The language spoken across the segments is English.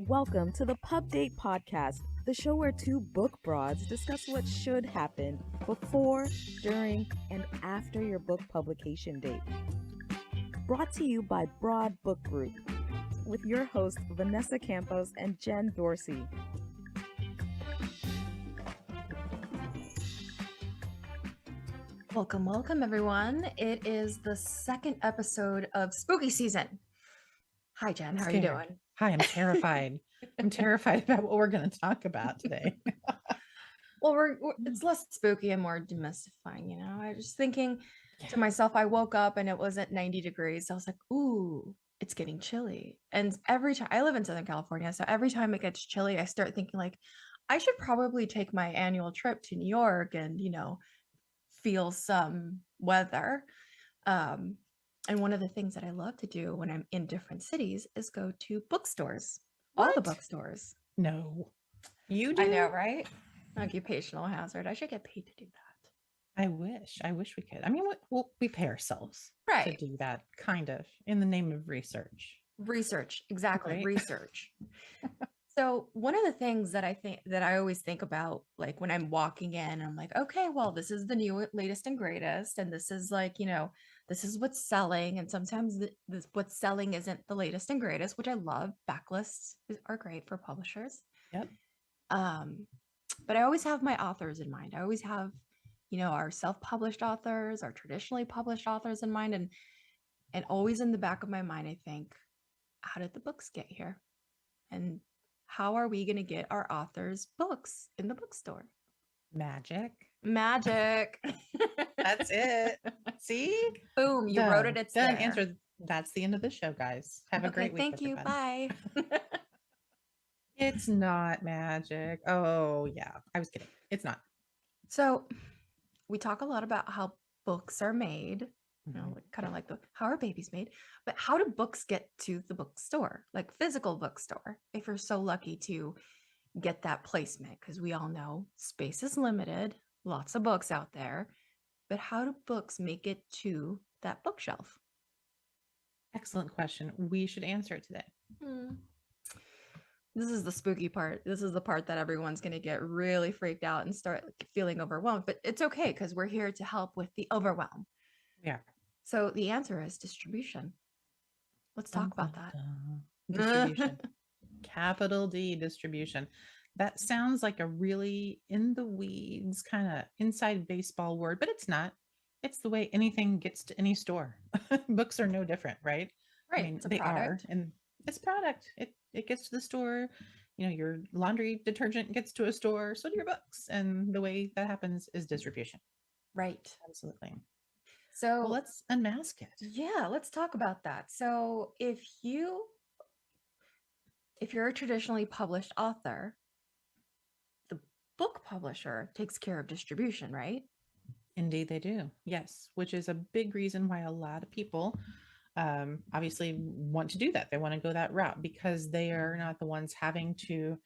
Welcome to the Pub Date Podcast, the show where two book broads discuss what should happen before, during, and after your book publication date. Brought to you by Broad Book Group, with your hosts Vanessa Campos and Jen Dorsey. Welcome, everyone. It is the second episode of Spooky Season. Hi, Jen. How are you doing? Hi, I'm terrified. I'm terrified about what we're going to talk about today. Well, it's less spooky and more demystifying, you know? I was just thinking to myself, I woke up and it wasn't 90 degrees. I was like, ooh, it's getting chilly. And every time, I live in Southern California, so every time it gets chilly, I start thinking like, I should probably take my annual trip to New York and, feel some weather. And one of the things that I love to do when I'm in different cities is go to bookstores. All the bookstores. No. You do? I know, right? Occupational hazard. I should get paid to do that. I wish we could. I mean, we pay ourselves to do that, kind of, in the name of research. Research, exactly. Right? Research. So one of the things that I always think about, like when I'm walking in, I'm like, okay, well, this is the new, latest and greatest. And this is like, this is what's selling. And sometimes what's selling isn't the latest and greatest, which I love. Backlists are great for publishers. Yep. But I always have my authors in mind. I always have, our self-published authors, our traditionally published authors in mind. And always in the back of my mind, I think, how did the books get here? And how are we going to get our authors' books in the bookstore? Magic. That's it. See? Boom. You wrote it. It's done. there. Answer. That's the end of the show, guys. Have a great week. Thank you. Bye. It's not magic. Oh, yeah. I was kidding. It's not. So we talk a lot about how books are made, kind of like how are babies made, but how do books get to the bookstore, like physical bookstore, if you're so lucky to get that placement? Because we all know space is limited, lots of books out there, but how do books make it to that bookshelf? Excellent question. We should answer it today. This is the spooky part. This is the part that everyone's going to get really freaked out and start feeling overwhelmed, but it's okay because we're here to help with the overwhelm. Yeah. So the answer is distribution. Let's talk about that. Distribution. Capital D, distribution. That sounds like a really in the weeds kind of inside baseball word, but it's not. It's the way anything gets to any store. Books are no different, right? Right. I mean, they are, and it's product. It gets to the store. Your laundry detergent gets to a store, so do your books. And the way that happens is distribution. Right. Absolutely. So let's unmask it. Yeah, let's talk about that. So if you're a traditionally published author, the book publisher takes care of distribution, right? Indeed, they do. Yes, which is a big reason why a lot of people obviously want to do that. They want to go that route because they are not the ones having to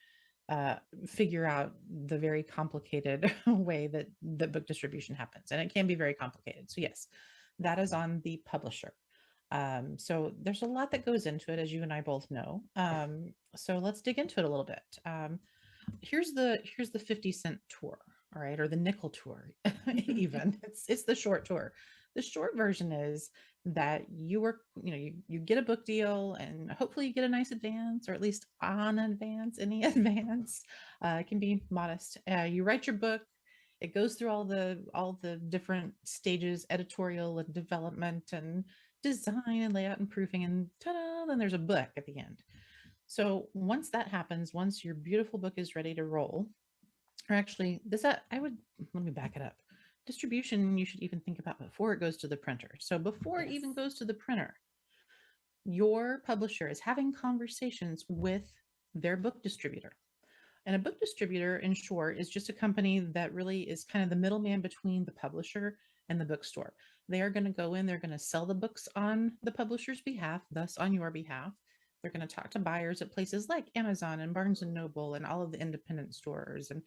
figure out the very complicated way that the book distribution happens. And it can be very complicated. So yes, that is on the publisher. So there's a lot that goes into it, as you and I both know. So let's dig into it a little bit. Here's the 50-cent tour, all right, or the nickel tour. Even it's the short tour. The short version is that you get a book deal and hopefully you get a nice advance, or at least any advance. It can be modest. You write your book. It goes through all the different stages, editorial and development and design and layout and proofing, and ta-da, then there's a book at the end. So once that happens, once your beautiful book is ready to roll, or actually let me back it up. Distribution, you should even think about before it goes to the printer. So before it even goes to the printer, your publisher is having conversations with their book distributor. And a book distributor, in short, is just a company that really is kind of the middleman between the publisher and the bookstore. They are going to go in, they're going to sell the books on the publisher's behalf, thus on your behalf. They're going to talk to buyers at places like Amazon and Barnes and Noble and all of the independent stores and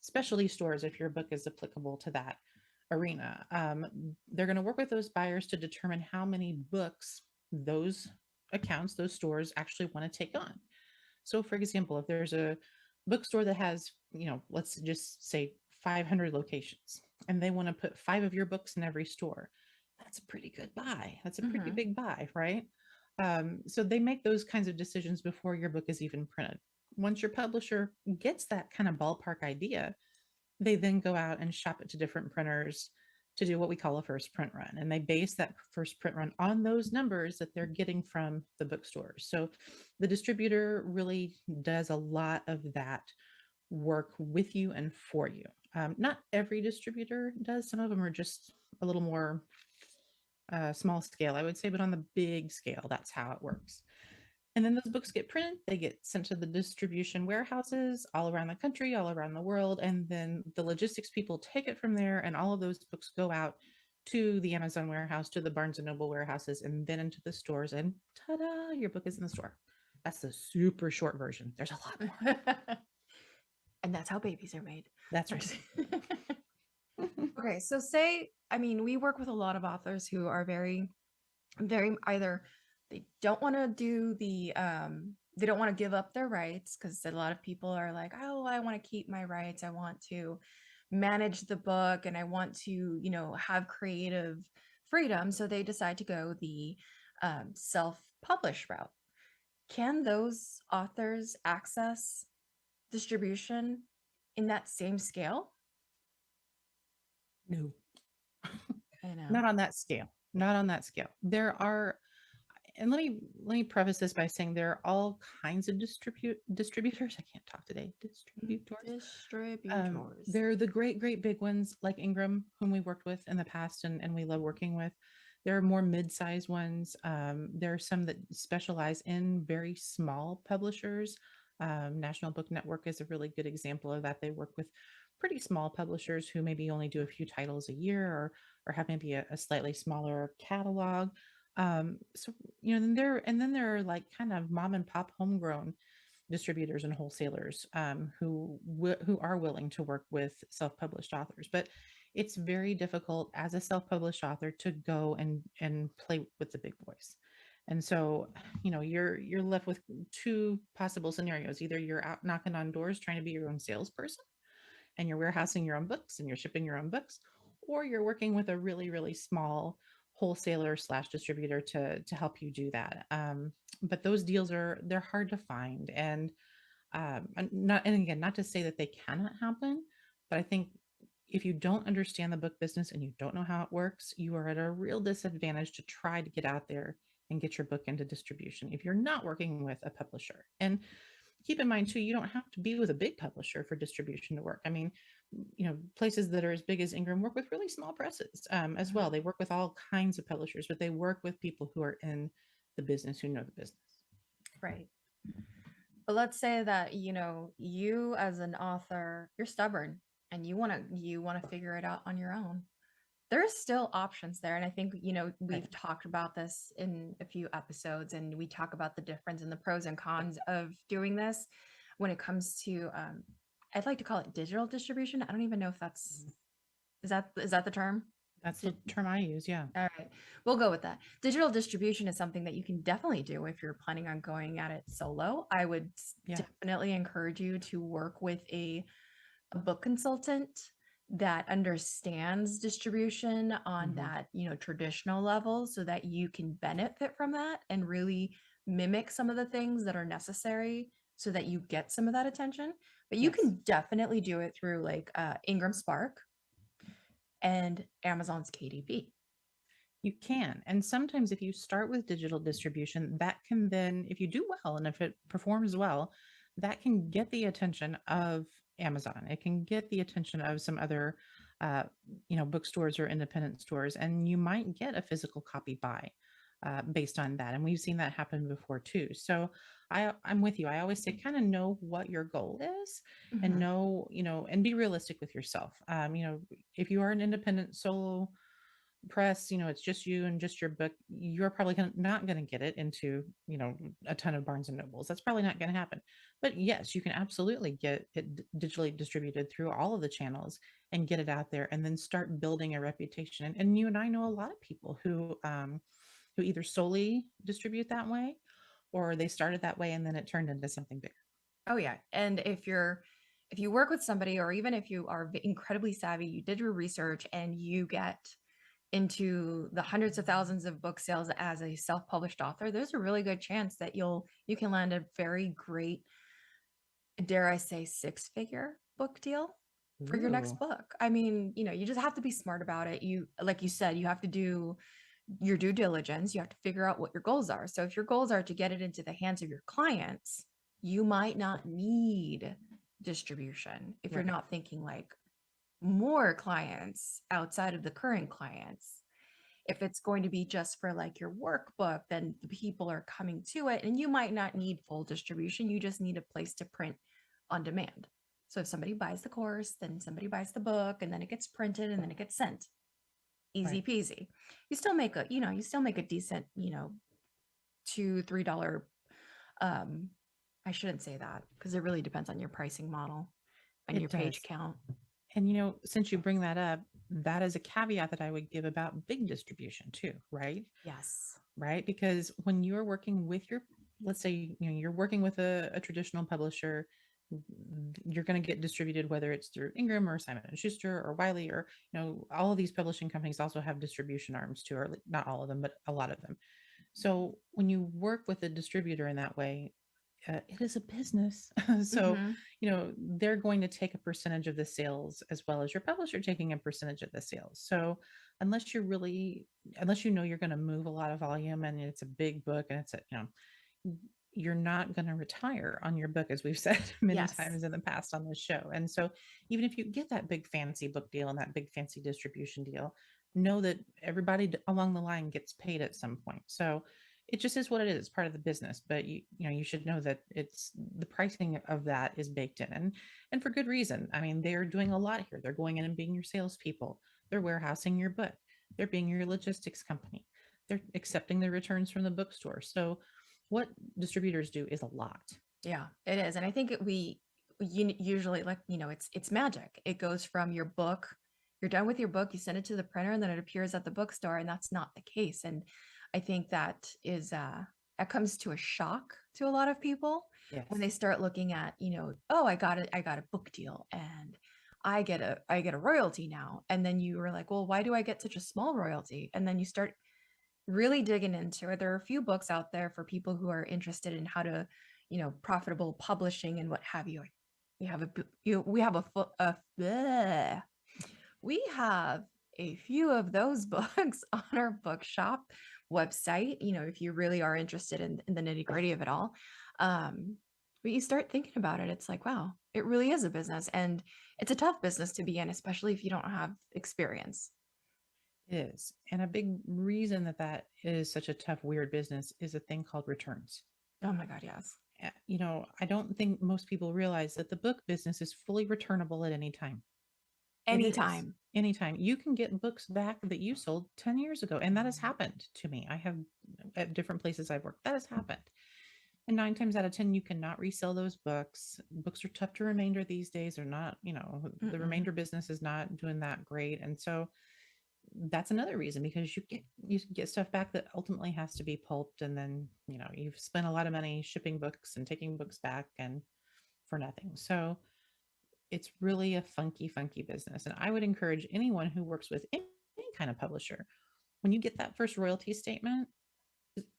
specialty stores if your book is applicable to that arena. They're going to work with those buyers to determine how many books those accounts, those stores actually want to take on. So for example, if there's a bookstore that has, let's just say 500 locations, and they want to put 5 of your books in every store, that's a pretty good buy. That's a pretty Mm-hmm. big buy, right? So they make those kinds of decisions before your book is even printed. Once your publisher gets that kind of ballpark idea, they then go out and shop it to different printers to do what we call a first print run. And they base that first print run on those numbers that they're getting from the bookstores. So the distributor really does a lot of that work with you and for you. Not every distributor does. Some of them are just a little more small scale, I would say, but on the big scale, that's how it works. And then those books get printed, they get sent to the distribution warehouses all around the country, all around the world. And then the logistics people take it from there, and all of those books go out to the Amazon warehouse, to the Barnes and Noble warehouses, and then into the stores. And ta da, your book is in the store. That's the super short version. There's a lot more. And that's how babies are made. That's right. Okay, so we work with a lot of authors who are very, very either they don't want to do they don't want to give up their rights, because a lot of people are like, oh, I want to keep my rights. I want to manage the book and I want to, have creative freedom. So they decide to go the self-publish route. Can those authors access distribution in that same scale? No, I know. not on that scale. Not on that scale. There are, and let me preface this by saying there are all kinds of distributors. I can't talk today. Distributors. They're the great big ones like Ingram, whom we worked with in the past, and we love working with. There are more mid-sized ones. There are some that specialize in very small publishers. National Book Network is a really good example of that. They work with pretty small publishers who maybe only do a few titles a year, or have maybe a slightly smaller catalog. So then there are like kind of mom and pop homegrown distributors and wholesalers, who are willing to work with self-published authors. But it's very difficult as a self-published author to go and play with the big boys. And so, you're left with two possible scenarios. Either you're out knocking on doors trying to be your own salesperson, and you're warehousing your own books and you're shipping your own books, or you're working with a really, really small wholesaler slash distributor to help you do that. But those deals they're hard to find. And again, not to say that they cannot happen, but I think if you don't understand the book business and you don't know how it works, you are at a real disadvantage to try to get out there and get your book into distribution if you're not working with a publisher. And keep in mind too, you don't have to be with a big publisher for distribution to work. I mean, places that are as big as Ingram work with really small presses as well. They work with all kinds of publishers, but they work with people who are in the business, who know the business. Right. But let's say that, you as an author, you're stubborn and you want to figure it out on your own. There's still options there. And I think, we've talked about this in a few episodes, and we talk about the difference and the pros and cons of doing this when it comes to, I'd like to call it digital distribution. I don't even know if is that the term? That's the term I use. Yeah. All right. We'll go with that. Digital distribution is something that you can definitely do if you're planning on going at it solo. I would definitely encourage you to work with a book consultant that understands distribution on that, traditional level, so that you can benefit from that and really mimic some of the things that are necessary so that you get some of that attention. But you can definitely do it through like Ingram Spark and Amazon's KDP. You can. And sometimes if you start with digital distribution, that can then, if you do well and if it performs well, that can get the attention of Amazon. It can get the attention of some other, bookstores or independent stores, and you might get a physical copy buy based on that. And we've seen that happen before too. So I'm with you. I always say, kind of know what your goal is, and know, and be realistic with yourself. If you are an independent solo press, it's just you and just your book, you're probably not going to get it into, a ton of Barnes and Nobles. That's probably not going to happen. But yes, you can absolutely get it digitally distributed through all of the channels and get it out there, and then start building a reputation. And you and I know a lot of people who either solely distribute that way, or they started that way and then it turned into something bigger. Oh yeah. And if you work with somebody, or even if you are incredibly savvy, you did your research and you get into the hundreds of thousands of book sales as a self-published author, there's a really good chance that you can land a very great, dare I say, six-figure book deal for your next Ooh, book. I mean, you just have to be smart about it. You, like you said, you have to do your due diligence. You have to figure out what your goals are. So if your goals are to get it into the hands of your clients, you might not need distribution if you're right. not thinking like more clients outside of the current clients. If it's going to be just for like your workbook, then the people are coming to it and you might not need full distribution. You just need a place to print on demand. So if somebody buys the course, then somebody buys the book, and then it gets printed and then it gets sent. Easy Right. peasy. You still make a decent, $2, $3. um I shouldn't say that because it really depends on your pricing model and It your page does. count. And since you bring that up, that is a caveat that I would give about big distribution too, right? Yes. Right? Because when you're working with let's say, you're working with a traditional publisher, you're going to get distributed, whether it's through Ingram or Simon and Schuster or Wiley, or, all of these publishing companies also have distribution arms too, or not all of them, but a lot of them. So when you work with a distributor in that way, it is a business. So, Hmm. they're going to take a percentage of the sales as well as your publisher taking a percentage of the sales. So, unless you're going to move a lot of volume and it's a big book and you're not going to retire on your book, as we've said many Yes. times in the past on this show. And so, even if you get that big fancy book deal and that big fancy distribution deal, know that everybody along the line gets paid at some point. So, it just is what it is. It's part of the business, but you should know that it's the pricing of that is baked in, and for good reason. I mean, they're doing a lot here. They're going in and being your salespeople. They're warehousing your book. They're being your logistics company. They're accepting the returns from the bookstore. So, what distributors do is a lot. Yeah, it is. And I think usually, like, it's magic. It goes from your book, you're done with your book, you send it to the printer, and then it appears at the bookstore, and that's not the case. And I think that comes to a shock to a lot of people when Yes. they start looking at, oh, I got a book deal and I get a royalty now. And then you were like, well, why do I get such a small royalty? And then you start really digging into it. There are a few books out there for people who are interested in how to, profitable publishing and what have you. We have a we have a bleh. We have a few of those books on our bookshop website. If you really are interested in the nitty gritty of it all, but you start thinking about it, it's like, wow, it really is a business, and it's a tough business to be in, especially if you don't have experience. It is. And a big reason that is such a tough, weird business is a thing called returns. Oh my God, yes. I don't think most people realize that the book business is fully returnable at any time. It is. Anytime. Anytime. You can get books back that you sold 10 years ago. And that has happened to me. I have at different places I've worked. That has happened. And 9 times out of 10, you cannot resell those books. Books are tough to remainder these days. They're not, the Mm-mm. remainder business is not doing that great. And so that's another reason, because you get stuff back that ultimately has to be pulped, and then you've spent a lot of money shipping books and taking books back and for nothing. So it's really a funky business, and I would encourage anyone who works with any kind of publisher, when you get that first royalty statement,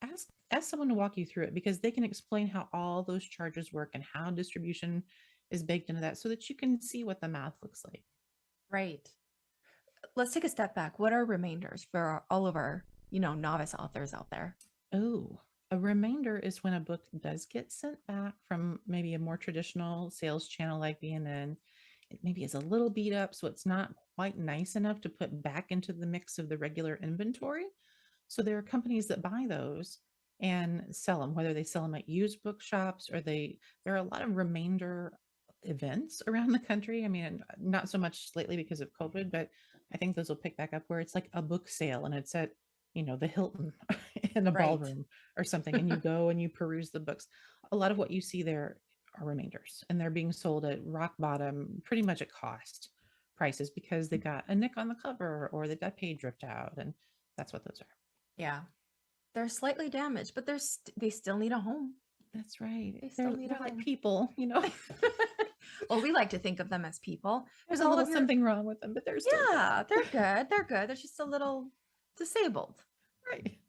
ask someone to walk you through it, because they can explain how all those charges work and how distribution is baked into that, so that you can see what the math looks like. Right. Let's take a step back. What are remainders for all of our, novice authors out there? Oh, a remainder is when a book does get sent back from maybe a more traditional sales channel like B&N. It maybe is a little beat up, so it's not quite nice enough to put back into the mix of the regular inventory. So there are companies that buy those and sell them, whether they sell them at used bookshops, or there are a lot of remainder events around the country. I mean, not so much lately because of COVID, but I think those will pick back up, where it's like a book sale and it's at, the Hilton in a Right. ballroom or something. And you go and you peruse the books. A lot of what you see there are remainders, and they're being sold at rock bottom, pretty much at cost prices, because they got a nick on the cover or they've got page ripped out. And that's what those are. Yeah. They're slightly damaged, but they still need a home. That's right. They still need a They're like home. people, you know. Well, we like to think of them as people. There's Because a all little of your, something wrong with them, but they're still yeah, good. they're good. They're good. They're just a little disabled. Right.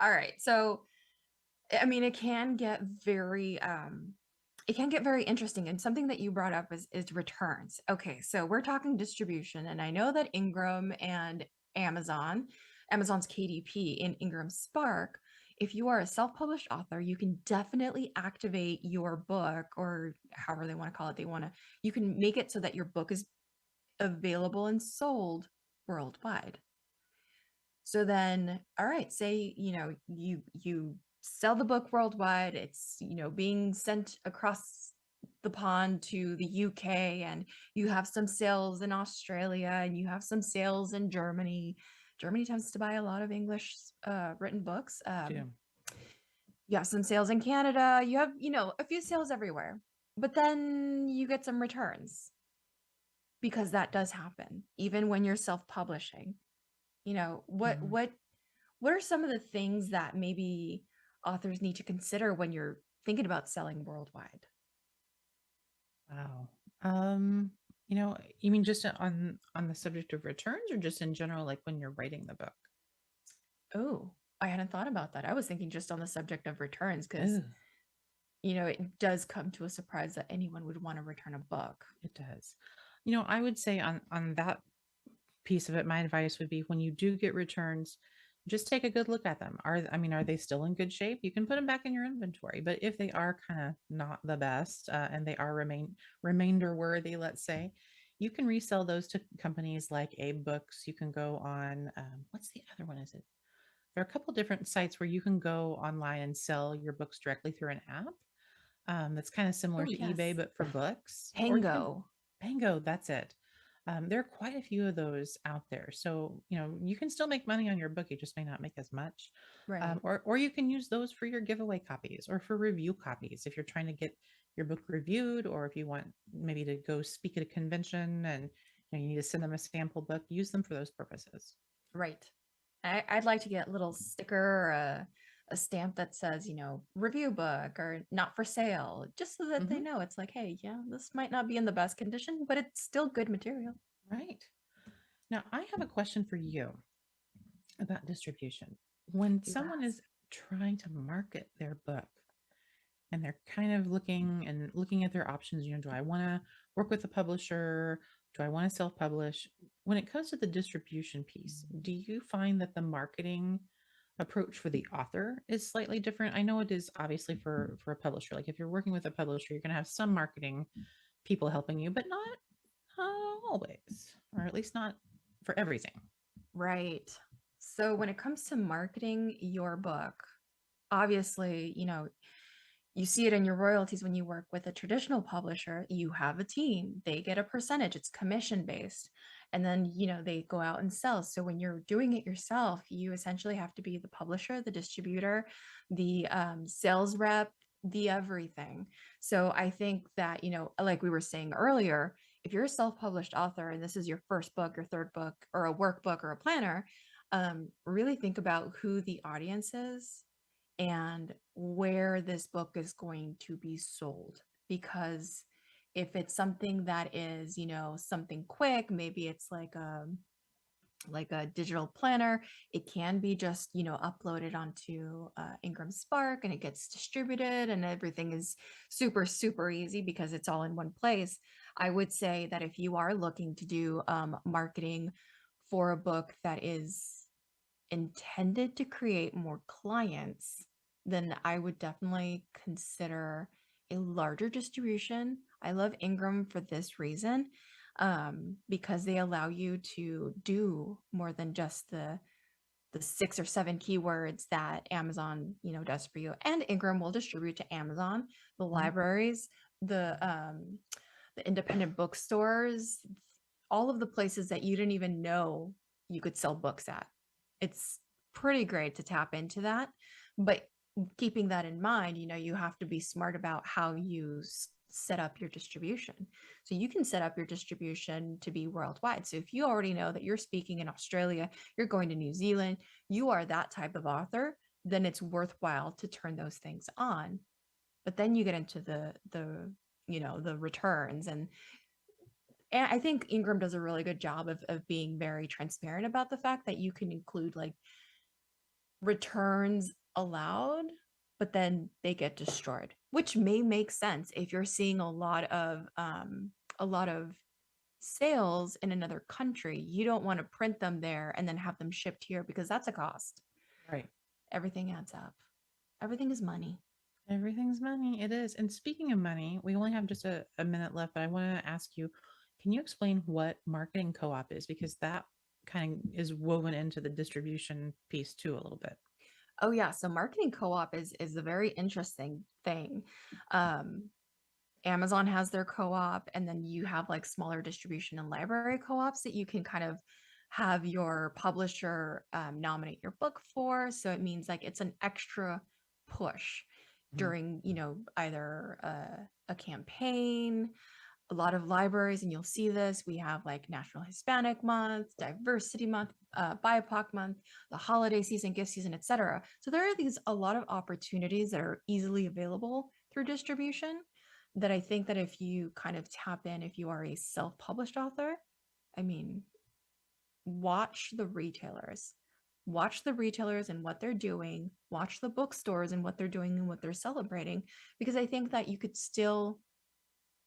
All right. So, I mean, it can get very interesting. And something that you brought up is returns. Okay, so we're talking distribution, and I know that Ingram and Amazon's KDP and Ingram Spark, if you are a self-published author, you can definitely activate your book, or however they want to call it. You can make it so that your book is available and sold worldwide. So then, all right, say, you sell the book worldwide, it's, being sent across the pond to the UK, and you have some sales in Australia, and you have some sales in Germany. Germany tends to buy a lot of English written books. Do. You have some sales in Canada, you have, a few sales everywhere. But then you get some returns, because that does happen even when you're self-publishing. What Mhm. what are some of the things that maybe authors need to consider when you're thinking about selling worldwide? Wow. You mean just on the subject of returns or just in general, like when you're writing the book? Oh, I hadn't thought about that. I was thinking just on the subject of returns, because Oh, it does come to a surprise that anyone would want to return a book. it does. I would say on that piece of it, my advice would be when you do get returns, just take a good look at them. Are they still in good shape? You can put them back in your inventory, but if they are kind of not the best, and they are remainder worthy, let's say, you can resell those to companies like Abe Books. You can go on, what's the other one? Is it? There are a couple different sites where you can go online and sell your books directly through an app. That's kind of similar Oh, to yes. eBay, but for books. Or you can Pango. Bango, that's it. There are quite a few of those out there. So, you can still make money on your book. You just may not make as much. Right. Or you can use those for your giveaway copies or for review copies. If you're trying to get your book reviewed, or if you want maybe to go speak at a convention and you need to send them a sample book, use them for those purposes. Right. I'd like to get a little sticker or a stamp that says, review book or not for sale, just so that they Mhm. know it's like, hey, yeah, this might not be in the best condition, but it's still good material. Right. Now, I have a question for you about distribution. When Do someone ask. is trying to market their book, and they're kind of looking at their options, do I want to work with a publisher? Do I want to self-publish? When it comes to the distribution piece, do you find that the marketing approach for the author is slightly different? I know it is obviously for a publisher. Like if you're working with a publisher, you're going to have some marketing people helping you, but not always, or at least not for everything. Right. So when it comes to marketing your book, obviously, you see it in your royalties when you work with a traditional publisher. You have a team, they get a percentage, it's commission based. And then, they go out and sell. So when you're doing it yourself, you essentially have to be the publisher, the distributor, the sales rep, the everything. So I think that, like we were saying earlier, if you're a self-published author and this is your first book, your third book, or a workbook or a planner, really think about who the audience is and where this book is going to be sold. Because if it's something that is, something quick, maybe it's like a digital planner, it can be just, uploaded onto Ingram Spark, and it gets distributed, and everything is super, super easy because it's all in one place. I would say that if you are looking to do marketing for a book that is intended to create more clients, then I would definitely consider a larger distribution. I love Ingram for this reason, because they allow you to do more than just the 6 or 7 keywords that Amazon, does for you. And Ingram will distribute to Amazon, the Mhm. libraries, the independent bookstores, all of the places that you didn't even know you could sell books at. It's pretty great to tap into that. But keeping that in mind, you have to be smart about how you set up your distribution. So you can set up your distribution to be worldwide. So if you already know that you're speaking in Australia, you're going to New Zealand, you are that type of author, then it's worthwhile to turn those things on. But then you get into the returns, and I think Ingram does a really good job of being very transparent about the fact that you can include like returns allowed, but then they get destroyed, which may make sense if you're seeing a lot of sales in another country. You don't want to print them there and then have them shipped here, because that's a cost. Right. Everything adds up. Everything is money. Everything's money. It is. And speaking of money, we only have just a minute left, but I want to ask you, can you explain what marketing co-op is? Because that kind of is woven into the distribution piece too a little bit. Oh yeah, so marketing co-op is a very interesting thing. Amazon has their co-op, and then you have like smaller distribution and library co-ops that you can kind of have your publisher nominate your book for. So it means like it's an extra push during, either a campaign. A lot of libraries, and you'll see this, we have like National Hispanic Month, Diversity Month, BIPOC Month, the holiday season, gift season, etc. So there are a lot of opportunities that are easily available through distribution, that I think that if you kind of tap in, if you are a self-published author, I mean, watch the retailers and what they're doing, watch the bookstores and what they're doing and what they're celebrating, because I think that you could still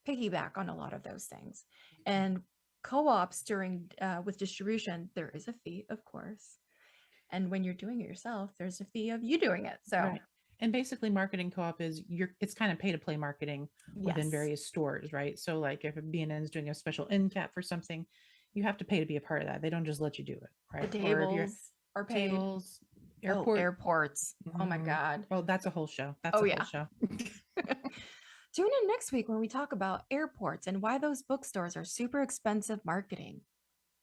piggyback on a lot of those things. And co-ops during with distribution, there is a fee, of course, and when you're doing it yourself, there's a fee of you doing it. So right. And basically marketing co-op is it's kind of pay to play marketing within various stores, right? So like if B&N is doing a special end cap for something, you have to pay to be a part of that. They don't just let you do it, right? The tables are paid. Tables, airports. Oh my God. Well, that's a whole show. That's a whole show. Tune in next week when we talk about airports and why those bookstores are super expensive marketing.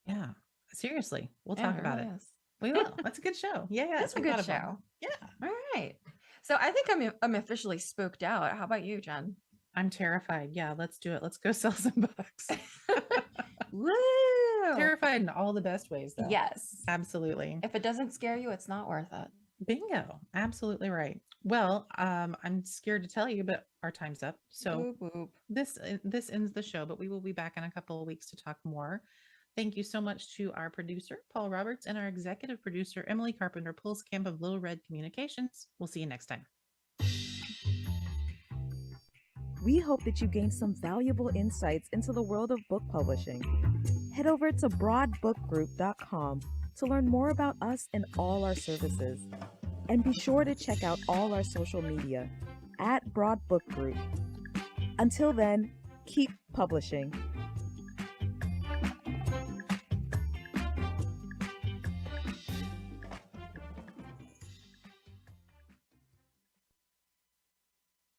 Yeah, seriously. We'll talk about it. Is. We will. That's a good show. Yeah, that's a good show. Yeah. All right. So I think I'm officially spooked out. How about you, Jen? I'm terrified. Yeah, let's do it. Let's go sell some books. Woo! Terrified in all the best ways, though. Yes. Absolutely. If it doesn't scare you, it's not worth it. Bingo. Absolutely right. Well, I'm scared to tell you, but our time's up. So Boop, boop. This ends the show, but we will be back in a couple of weeks to talk more. Thank you so much to our producer, Paul Roberts, and our executive producer, Emily Carpenter, Pulse Camp of Little Red Communications. We'll see you next time. We hope that you gained some valuable insights into the world of book publishing. Head over to broadbookgroup.com to learn more about us and all our services. And be sure to check out all our social media at Broad Book Group. Until then, keep publishing.